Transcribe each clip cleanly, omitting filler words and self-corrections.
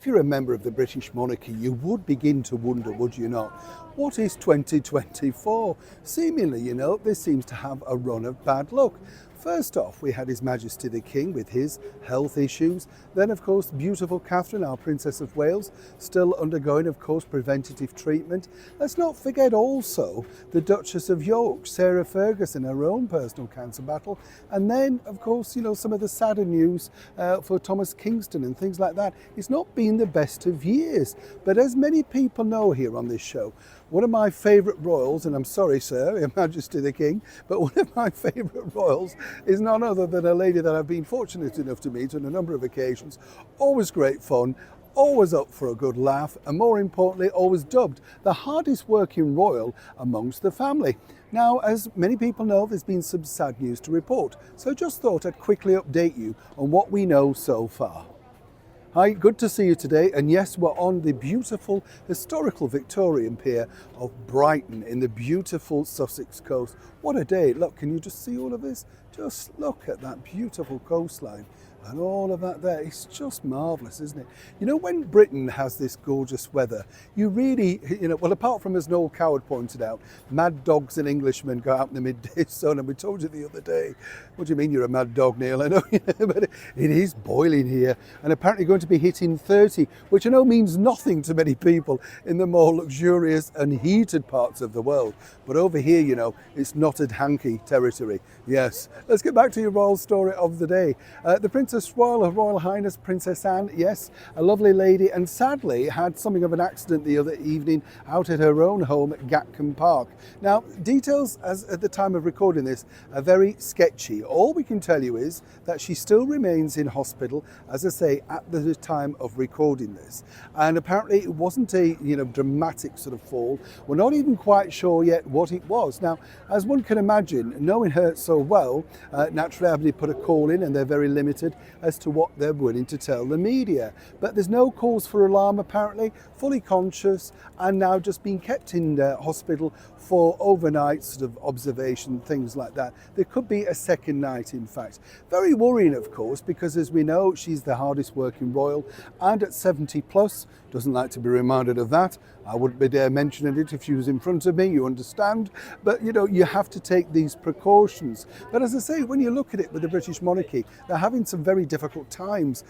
If you're a member of the British monarchy, you would begin to wonder, would you not? What is 2024? Seemingly, this seems to have a run of bad luck. First off, we had His Majesty the King with his health issues. Then, of course, beautiful Catherine, our Princess of Wales, still undergoing, of course, preventative treatment. Let's not forget also the Duchess of York, Sarah Ferguson, her own personal cancer battle. And then, of course, some of the sadder news for Thomas Kingston and things like that. It's not been the best of years. But as many people know here on this show, one of my favourite royals, and I'm sorry, sir, Her Majesty the King, but one of my favourite royals is none other than a lady that I've been fortunate enough to meet on a number of occasions. Always great fun, always up for a good laugh, and more importantly, always dubbed the hardest working royal amongst the family. Now, as many people know, there's been some sad news to report, so just thought I'd quickly update you on what we know so far. Hi, good to see you today, and yes, we're on the beautiful historical Victorian pier of Brighton in the beautiful Sussex coast. What a day. Look, can you just see all of this? Just look at that beautiful coastline and all of that there. It's just marvellous, isn't it? When Britain has this gorgeous weather, you really, well, apart from, as Noel Coward pointed out, mad dogs and Englishmen go out in the midday sun, and we told you the other day, what do you mean you're a mad dog, Neil? I know, but it is boiling here, and apparently going to be hitting 30, which I know means nothing to many people in the more luxurious and heated parts of the world. But over here, it's knotted hanky territory. Yes. Let's get back to your royal story of the day. The Princess Royal, Her Royal Highness Princess Anne, yes, a lovely lady, and sadly had something of an accident the other evening out at her own home at Gatcombe Park. Now, details as at the time of recording this are very sketchy. All we can tell you is that she still remains in hospital, as I say, at the time of recording this. And apparently it wasn't a dramatic sort of fall. We're not even quite sure yet what it was. Now, as one can imagine, knowing her so well, naturally having to put a call in, and they're very limited as to what they're willing to tell the media. But there's no cause for alarm apparently, fully conscious, and now just being kept in hospital for overnight sort of observation, things like that. There could be a second night, in fact. Very worrying, of course, because as we know, she's the hardest working royal, and at 70 plus, doesn't like to be reminded of that. I wouldn't be dare mentioning it if she was in front of me, you understand. But you have to take these precautions. But as I say, when you look at it with the British monarchy, they're having some very difficult times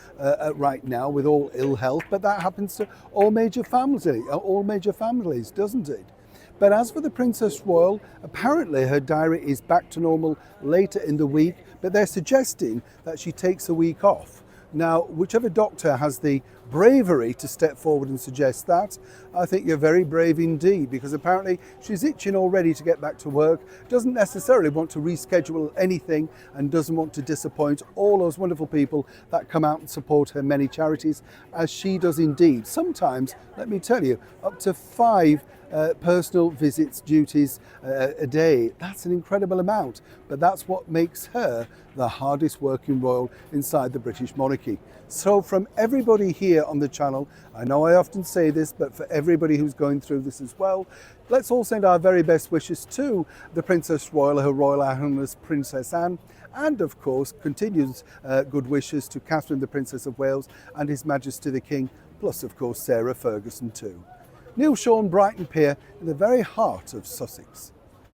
right now with all ill health, but that happens to all major families, doesn't it? But as for the Princess Royal, apparently her diary is back to normal later in the week, but they're suggesting that she takes a week off. Now, whichever doctor has the bravery to step forward and suggest that, I think you're very brave indeed, because apparently she's itching already to get back to work, doesn't necessarily want to reschedule anything, and doesn't want to disappoint all those wonderful people that come out and support her many charities, as she does indeed. Sometimes, let me tell you, up to 5 personal visits, duties a day. That's an incredible amount, but that's what makes her the hardest working royal inside the British monarchy. So from everybody here on the channel, I know I often say this, but for everybody who's going through this as well, let's all send our very best wishes to the Princess Royal, Her Royal Highness Princess Anne, and of course continues good wishes to Catherine, the Princess of Wales, and His Majesty the King, plus of course Sarah Ferguson too. Neil Sean, Brighton Pier, in the very heart of Sussex.